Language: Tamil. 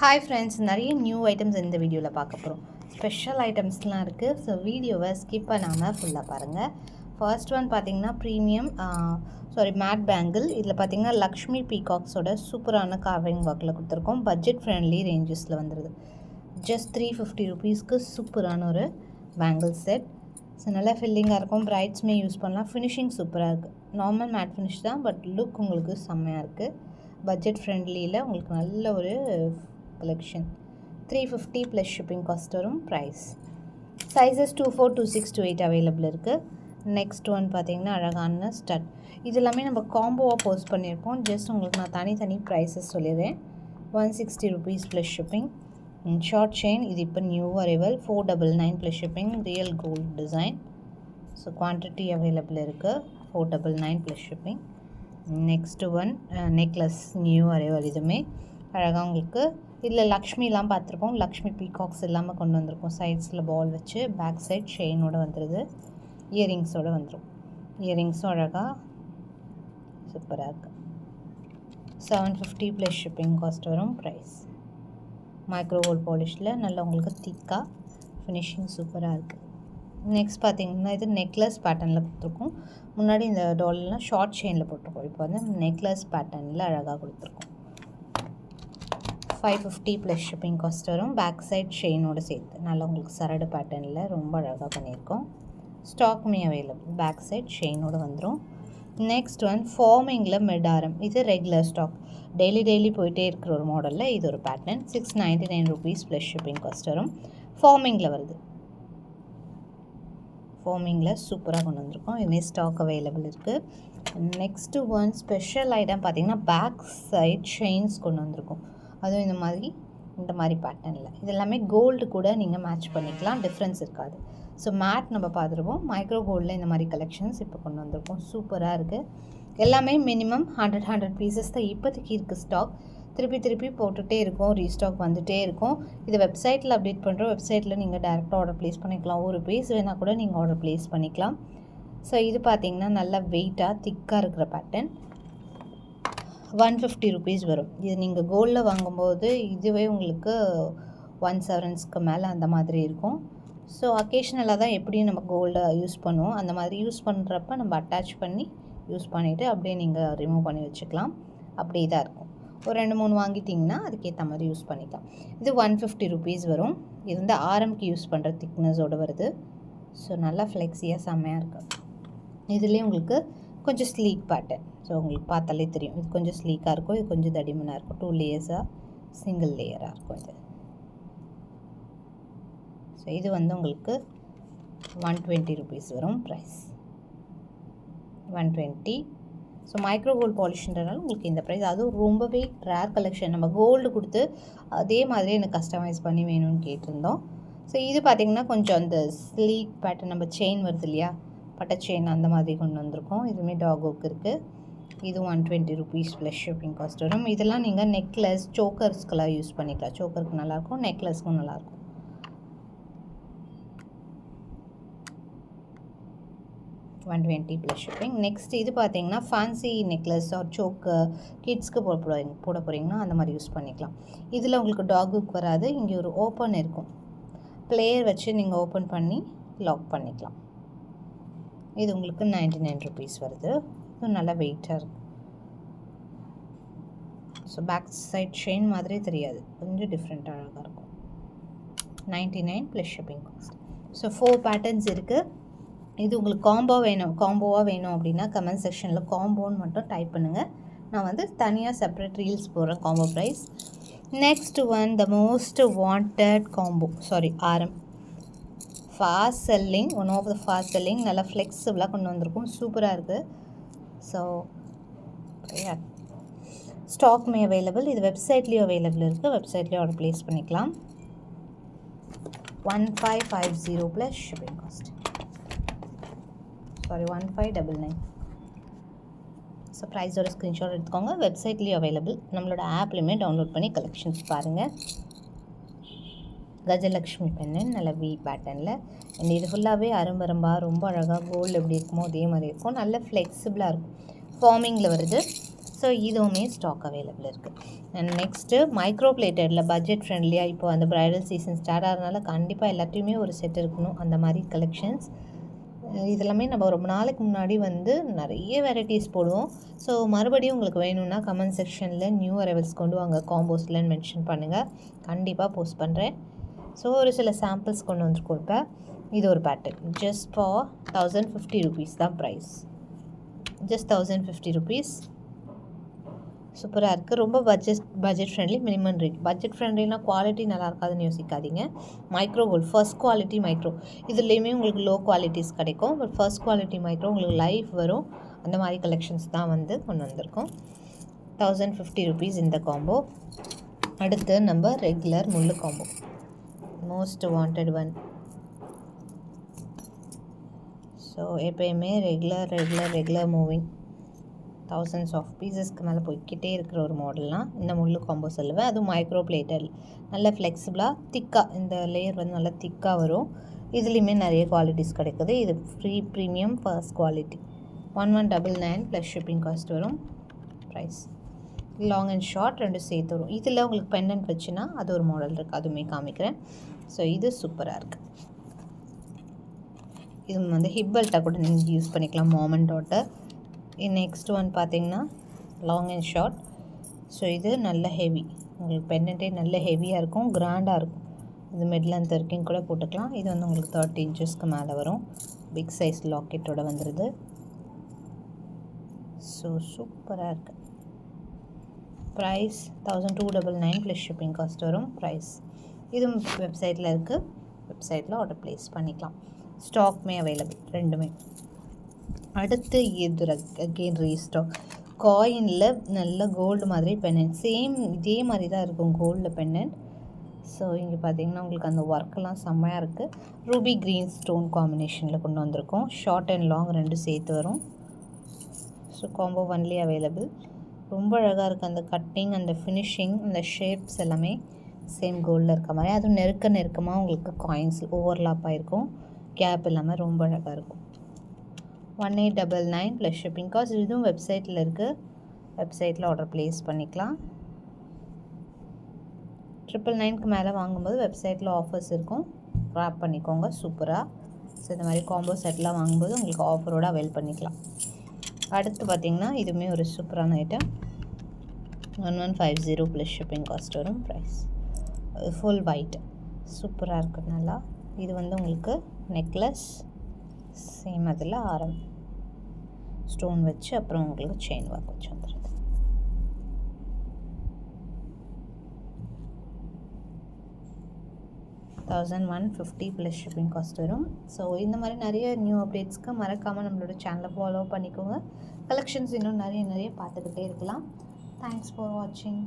ஹாய் ஃப்ரெண்ட்ஸ், நிறைய நியூ ஐட்டம்ஸ் இந்த வீடியோவில் பார்க்க போகிறோம். ஸ்பெஷல் ஐட்டம்ஸ்லாம் இருக்குது. ஸோ வீடியோவை ஸ்கிப் பண்ணாமல் ஃபுல்லாக பாருங்கள். ஃபர்ஸ்ட் ஒன் பார்த்திங்கன்னா ப்ரீமியம் மேட் பேங்கிள். இதில் பார்த்திங்கன்னா லக்ஷ்மி பீகாக்ஸோட சூப்பரான கார்விங் ஒர்க்கில் கொடுத்துருக்கோம். பட்ஜெட் ஃப்ரெண்ட்லி ரேஞ்சஸில் வந்துடுது. ஜஸ்ட் 350 ருபீஸ்க்கு சூப்பரான ஒரு பேங்கிள் செட். ஸோ நல்லா ஃபில்லிங்காக இருக்கும். பிரைட்ஸ்மே யூஸ் பண்ணலாம். ஃபினிஷிங் சூப்பராக இருக்குது. நார்மல் மேட் ஃபினிஷ் தான், பட் லுக் உங்களுக்கு செம்மையாக இருக்குது. பட்ஜெட் ஃப்ரெண்ட்லியில் உங்களுக்கு நல்ல ஒரு collection. 350 plus shipping cost வரும். price sizes 24, 26, 28 available இருக்குது. நெக்ஸ்ட் ஒன் பார்த்தீங்கன்னா அழகான ஸ்டட். இது எல்லாமே நம்ம காம்போவாக போஸ்ட் பண்ணியிருப்போம். ஜஸ்ட் உங்களுக்கு நான் தனித்தனி ப்ரைஸஸ் சொல்லிடுறேன். 160 rupees plus shipping. Short chain, இது இப்போ new arrival. 499 plus shipping. Real gold design. So quantity available இருக்குது. 499 plus shipping. Next one necklace, new arrival. இதுவுமே அழகாக உங்களுக்கு இதில் லக்ஷ்மிலாம் பார்த்துருப்போம். லக்ஷ்மி பீகாக்ஸ் இல்லாமல் கொண்டு வந்திருக்கோம். சைட்ஸில் பால் வச்சு, பேக் சைட் செயினோடு வந்துடுது. இயரிங்ஸோடு வந்துடும். இயரிங்ஸும் அழகாக சூப்பராக இருக்குது. 750 ப்ளஸ் ஷிப்பிங் காஸ்ட் வரும். ப்ரைஸ் மைக்ரோ கோல்ட் பாலிஷில் நல்லா உங்களுக்கு திக்காக ஃபினிஷிங் சூப்பராக இருக்குது. நெக்ஸ்ட் பார்த்திங்கன்னா இது நெக்லஸ் பேட்டர்னில் கொடுத்துருக்கோம். முன்னாடி இந்த டாலெலாம் ஷார்ட் செயினில் போட்டிருக்கோம். இப்போ வந்து நெக்லஸ் பேட்டர்னில் அழகாக கொடுத்துருக்கோம். 550 ப்ளஸ் ஷிப்பிங் காஸ்ட் வரும். பேக் சைட் செயினோடு சேர்த்து நல்லா உங்களுக்கு சரடு பேட்டர்னில் ரொம்ப அழகாக பண்ணியிருக்கோம். ஸ்டாக்குமே அவைலபிள். பேக் சைட் செயினோடு வந்துடும். நெக்ஸ்ட் ஒன் ஃபார்மிங்கில் மெடாரம். இது ரெகுலர் ஸ்டாக், டெய்லி போயிட்டே இருக்கிற ஒரு மாடலில் இது ஒரு pattern. 699 rupees plus shipping cost வரும். ஃபார்மிங்கில் வருது. ஃபார்மிங்கில் சூப்பராக கொண்டு வந்திருக்கோம். இதுமாரி ஸ்டாக் அவைலபிள் இருக்குது. நெக்ஸ்ட்டு ஒன் ஸ்பெஷல் ஐட்டம் பார்த்திங்கன்னா பேக் சைட் செயின்ஸ் கொண்டு வந்திருக்கோம். அதுவும் இந்த மாதிரி பேட்டர்னில். இது எல்லாமே கோல்டு கூட நீங்கள் மேட்ச் பண்ணிக்கலாம். டிஃப்ரென்ஸ் இருக்காது. ஸோ மேட் நம்ம பார்த்துருப்போம். மைக்ரோ கோல்டில் இந்த மாதிரி கலெக்ஷன்ஸ் இப்போ கொண்டு வந்திருக்கோம். சூப்பராக இருக்குது. எல்லாமே மினிமம் 100 பீசஸ் தான் இப்போதைக்கு இருக்குது ஸ்டாக். திருப்பி போட்டுகிட்டே இருக்கும். ரீஸ்டாக் வந்துகிட்டே இருக்கும். இது வெப்சைட்டில் அப்டேட் பண்ணுறோம். வெப்சைட்டில் நீங்கள் டேரெக்டாக ஆர்டர் ப்ளேஸ் பண்ணிக்கலாம். ஒரு பீஸ் வேணால் கூட நீங்கள் ஆர்டர் ப்ளேஸ் பண்ணிக்கலாம். ஸோ இது பார்த்திங்கன்னா நல்லா வெயிட்டாக திக்காக இருக்கிற பேட்டர்ன். 150 ருபீஸ் வரும். இது நீங்கள் கோல்டில் வாங்கும்போது இதுவே உங்களுக்கு 1 செவரன்ஸ்க்கு மேலே அந்த மாதிரி இருக்கும். ஸோ அக்கேஷ்னலாக தான் எப்படியும் நம்ம கோல்டை யூஸ் பண்ணுவோம். அந்த மாதிரி யூஸ் பண்ணுறப்ப நம்ம அட்டாச் பண்ணி யூஸ் பண்ணிவிட்டு அப்படியே நீங்கள் ரிமூவ் பண்ணி வச்சுக்கலாம். அப்படியே தான் இருக்கும். ஒரு 2-3 வாங்கிட்டிங்கன்னா அதுக்கேற்ற மாதிரி யூஸ் பண்ணிக்கலாம். இது 150 ருபீஸ் வரும். இது வந்து ஆரம்க்கு யூஸ் பண்ணுற திக்னஸோடு வருது. ஸோ நல்லா ஃப்ளெக்ஸியாக செம்மையாக இருக்குது. இதுலேயே உங்களுக்கு கொஞ்சம் ஸ்லீக் பேட்டர்ன். ஸோ உங்களுக்கு பார்த்தாலே தெரியும். இது கொஞ்சம் ஸ்லீக்காக இருக்கும். இது கொஞ்சம் தடிமனாக இருக்கும். 2 லேயர்ஸாக சிங்கிள் லேயராக இருக்கும் இது. ஸோ இது வந்து உங்களுக்கு 120 ருபீஸ் வரும். ப்ரைஸ் 120. ஸோ மைக்ரோ கோல்டு பாலிஷ்ன்றனால உங்களுக்கு இந்த ப்ரைஸ். அதுவும் ரொம்பவே ரேர் கலெக்ஷன். நம்ம கோல்டு கொடுத்து அதே மாதிரி எனக்கு கஸ்டமைஸ் பண்ணி வேணும்னு கேட்டிருந்தோம். ஸோ இது பார்த்திங்கன்னா கொஞ்சம் அந்த ஸ்லீக் பேட்டர்ன், நம்ம செயின் வருது இல்லையா, பட்டை செயின், அந்த மாதிரி கொண்டு வந்திருக்கோம். இதுவுமே டாகோக்கு இருக்குது. இது 120 ருபீஸ் ப்ளஸ் ஷிப்பிங் காஸ்ட் வரும். இதெல்லாம் நீங்கள் நெக்லஸ், சோக்கர்ஸ்க்கெல்லாம் யூஸ் பண்ணிக்கலாம். சோக்கருக்கு நல்லாயிருக்கும், நெக்லஸ்க்கும் நல்லாயிருக்கும். $120 ப்ளஸ் ஷிப்பிங். நெக்ஸ்ட் இது பார்த்தீங்கன்னா ஃபேன்சி நெக்லஸ் ஆர் சோக்கர் கிட்ஸ்க்கு போட போகிறீங்கன்னா அந்த மாதிரி யூஸ் பண்ணிக்கலாம். இதில் உங்களுக்கு டாகுக்கு வராது. இங்கே ஒரு ஓப்பன் இருக்கும். பிளேயர் வச்சு நீங்கள் ஓப்பன் பண்ணி லாக் பண்ணிக்கலாம். இது உங்களுக்கு 99 ருபீஸ் வருது. இது நல்லா வெயிட்டாக இருக்குது. ஸோ பேக் சைட் செயின் மாதிரி தெரியாது, கொஞ்சம் டிஃப்ரெண்ட்டாக அழகாக இருக்கும். 99 plus shipping cost. So 4 patterns இருக்குது. இது உங்களுக்கு காம்போவாக வேணும் அப்படின்னா கமெண்ட் செக்ஷனில் காம்போன்னு மட்டும் டைப் பண்ணுங்கள். நான் வந்து தனியாக செப்பரேட் ரீல்ஸ் போடுறேன் combo price. Next one the most wanted combo, ஆரம். Fast selling, one of the fast selling. நல்லா ஃப்ளெக்சிபிளாக கொண்டு வந்திருக்கும். சூப்பராக இருக்குது. ஸோ ஸ்டாக்மே அவைலபிள். இது வெப்சைட்லேயும் அவைலபிள் இருக்குது. வெப்சைட்லேயும் ஆர்டர் ப்ளேஸ் பண்ணிக்கலாம். 1550 ப்ளஸ் ஷிப்பிங் காஸ்ட். 1599. ஸோ ப்ரைஸோட ஸ்க்ரீன்ஷாட் எடுத்துக்கோங்க. வெப்சைட்லேயும் அவைலபிள். நம்மளோட ஆப்லேயுமே டவுன்லோட் பண்ணி கலெக்ஷன்ஸ் பாருங்கள். கஜலக்ஷ்மி பென்னு நல்ல வி பேட்டர்னில். அண்ட் இது ஃபுல்லாகவே ரொம்ப அழகாக கோல்டு எப்படி இருக்குமோ அதே மாதிரி இருக்கும். நல்ல ஃப்ளெக்சிபிளாக இருக்கும். ஃபார்மிங்கில் வருது. ஸோ இதுவுமே ஸ்டாக் அவைலபிள் இருக்குது. அண்ட் நெக்ஸ்ட்டு மைக்ரோ பிளேட்டடில் பட்ஜெட் ஃப்ரெண்ட்லியாக இப்போ அந்த ப்ரைடல் சீசன் ஸ்டார்ட் ஆகிறதுனால கண்டிப்பாக எல்லாத்தையுமே ஒரு செட் இருக்கணும். அந்த மாதிரி கலெக்ஷன்ஸ் இதெல்லாமே நம்ம ரொம்ப நாளைக்கு முன்னாடி வந்து நிறைய வெரைட்டிஸ் போடுவோம். ஸோ மறுபடியும் உங்களுக்கு வேணும்னா கமெண்ட் செக்ஷனில் நியூ அரைவல்ஸ் கொண்டு வாங்க காம்போஸ்லன்னு மென்ஷன் பண்ணுங்கள், கண்டிப்பாக போஸ்ட் பண்ணுறேன். ஸோ ஒரு சில சாம்பிள்ஸ் கொண்டு வந்துருக்கோம். இப்போ இது ஒரு பேட்டர்ன் ஜஸ்ட் ஃபார் 1050 rupees தான் ப்ரைஸ். Just 1050 rupees. சூப்பராக இருக்குது. ரொம்ப budget friendly, minimum rate. Budget ஃப்ரெண்ட்லினா குவாலிட்டி நல்லா இருக்காதுன்னு யோசிக்காதீங்க. Micro gold first quality micro, இதுலேயுமே உங்களுக்கு லோ குவாலிட்டிஸ் கிடைக்கும். பட் ஃபர்ஸ்ட் குவாலிட்டி மைக்ரோ உங்களுக்கு லைஃப் வரும். அந்த மாதிரி கலெக்ஷன்ஸ் தான் வந்து கொண்டு வந்திருக்கோம். 1050 rupees இந்த காம்போ. அடுத்து நம்ம ரெகுலர் முள்ளு combo, most wanted one. So எப்போயுமே ரெகுலர் மூவிங் thousands ஆஃப் பீசஸ்க்கு மேலே போய்கிட்டே இருக்கிற ஒரு மாடல்னால் இந்த முள்ளு காம்போ சொல்லுவேன். அதுவும் மைக்ரோ பிளேட்டட், நல்ல ஃப்ளெக்சிபிளாக திக்காக, இந்த லேயர் வந்து நல்லா திக்காக வரும். இதுலேயுமே நிறைய குவாலிட்டிஸ் கிடைக்குது. இது premium first quality. 1199 plus shipping cost வரும். ப்ரைஸ் லாங் அண்ட் ஷார்ட் ரெண்டு சேர்த்து வரும். இதில் உங்களுக்கு பெண்டன்ட் வச்சுன்னா அது ஒரு மாடல் இருக்குது, அதுவுமே காமிக்கிறேன். ஸோ இது சூப்பராக இருக்குது. இது வந்து ஹிப் பெல்ட்டாக கூட நீங்கள் யூஸ் பண்ணிக்கலாம், mom and daughter. Next one பார்த்தீங்கன்னா லாங் அண்ட் ஷார்ட். ஸோ இது நல்ல ஹெவி, உங்களுக்கு பெண்டன்ட்டே நல்ல ஹெவியாக இருக்கும், கிராண்டாக இருக்கும். இது மிட் லென்த் வரைக்கும் கூட போட்டுக்கலாம். இது வந்து உங்களுக்கு 30 inchesக்கு மேலே வரும். பிக் சைஸ் லாக்கெட்டோட வந்துடுது. ஸோ சூப்பராக இருக்குது. ப்ரைஸ் 1299 ப்ளஸ் ஷிப்பிங் காஸ்ட் வரும். ப்ரைஸ் இதுவும் வெப்சைட்டில் இருக்குது, வெப்சைட்டில் ஆர்டர் ப்ளேஸ் பண்ணிக்கலாம். ஸ்டாக்மே அவைலபிள் ரெண்டுமே. அடுத்து இது அகெயின் ரீஸ்டாக். காயினில் நல்ல கோல்டு மாதிரி பெண்டன்ட், சேம் இதே மாதிரி தான் இருக்கும் கோல்டில் பெண்டன்ட். ஸோ இங்கே பார்த்தீங்கன்னா உங்களுக்கு அந்த ஒர்க்கெல்லாம் செம்மையாக இருக்குது. ரூபி க்ரீன் ஸ்டோன் காம்பினேஷனில் கொண்டு வந்திருக்கோம். ஷார்ட் அண்ட் லாங் ரெண்டு சேர்த்து வரும். So combo only available. ரொம்ப அழகாக இருக்குது அந்த கட்டிங், அந்த ஃபினிஷிங், அந்த ஷேப்ஸ் எல்லாமே சேம் கோல்டில் இருக்க மாதிரி. அதுவும் நெருக்கமாக உங்களுக்கு காயின்ஸ் ஓவர்லாப் ஆகிருக்கும், கேப் இல்லாமல் ரொம்ப அழகாக இருக்கும். 1899 ப்ளஸ் ஷிப்பிங் காஸ்ட். இதுவும் வெப்சைட்டில் இருக்குது, வெப்சைட்டில் ஆர்டர் ப்ளேஸ் பண்ணிக்கலாம். 999க்கு மேலே வாங்கும்போது வெப்சைட்டில் ஆஃபர்ஸ் இருக்கும், ட்ராப் பண்ணிக்கோங்க சூப்பராக. ஸோ இந்த மாதிரி காம்போ செட்லாம் வாங்கும்போது உங்களுக்கு ஆஃபரோடு அவைல் பண்ணிக்கலாம். அடுத்து பார்த்திங்கன்னா இதுவுமே ஒரு சூப்பரான ஐட்டம். 1150 ப்ளஸ் ஷிப்பிங் காஸ்ட் வரும். ப்ரைஸ் ஃபுல் ஒயிட், சூப்பராக இருக்குது நல்லா. இது வந்து உங்களுக்கு நெக்லஸ், சேம் அதில் ஆரம் ஸ்டோன் வச்சு அப்புறம் உங்களுக்கு செயின் ஒர்க் வச்சு வந்துடுது. $1150 ப்ளஸ் ஷிப்பிங் காஸ்ட் வரும். ஸோ இந்த மாதிரி நிறைய நியூ அப்டேட்ஸ்க்கு மறக்காமல் நம்மளோட சேனலை ஃபாலோ பண்ணிக்கோங்க. கலெக்ஷன்ஸ் இன்னும் நிறைய பார்த்துக்கிட்டே இருக்கலாம். தேங்க்ஸ் ஃபார் வாட்சிங்.